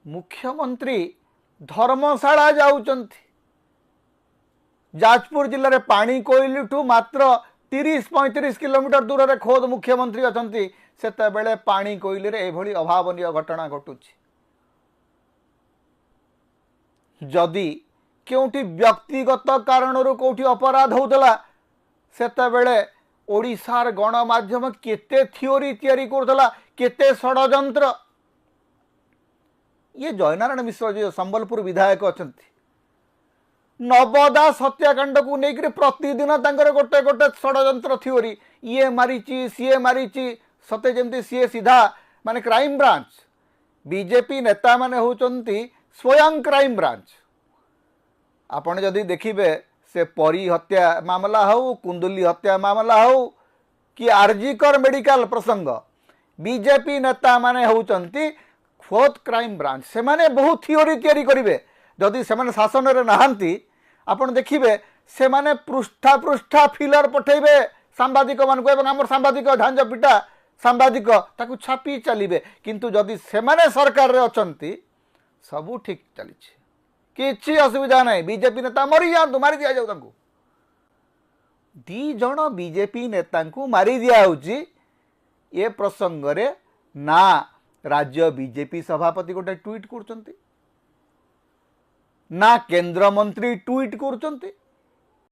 मुख्यमंत्री धर्मशाला जाउचंती जाजपुर जिले में पानी कोइली ठू मात्र 30-35 किलोमीटर दूर रे खोद मुख्यमंत्री अछंती सेते बेले पानी कोइली रे एभली अभावनीय घटना घटुची। जदि केउठी व्यक्तिगत कारणरू कोठी अपराध होतला सेते बेले ओडिशार गणमाध्यम केते थियोरी तैयारी करथला केते षडयंत्र। ये जयनारायण मिश्र जो संबलपुर विधायक अछंती नवदास हत्याकांड को लेकर प्रतिदिन गोटे गोटे षडयंत्र थियोरी ये मारिची सीए मारिची सते जमती सीए सीधा माने क्राइम ब्रांच बीजेपी नेता माने होचंती स्वयं क्राइम ब्रांच। आपण जदि देखिबे से परी हत्या मामला हो कुंदुली हत्या मामला हो कि आरजीकर मेडिकल प्रसंग बीजेपी नेता माने होचंती फोर्थ क्राइम ब्रांच से माने बहुत थियोरी तैयारी करिवे। जदि से माने शासन रे नहांती आपण देखिबे से माने पृष्ठा पृष्ठा फिलर पठेबे सांबादिक मानक एवं हमर सांबादिक झांझ पिटा सांबादिक ताकू छापी चलिबे। किंतु जदि से माने सरकार रे अछंती सबू ठीक चली किछि असुविधा नहीं बीजेपी नेता मरी जातु मारी दिया जाऊ तांकू 2 जण बीजेपी नेता को मारी दिया होची ए प्रसंग रे ना राज्य बीजेपी सभापति गोटे ट्वीट करचंती ना केंद्र मंत्री ट्वीट करचंती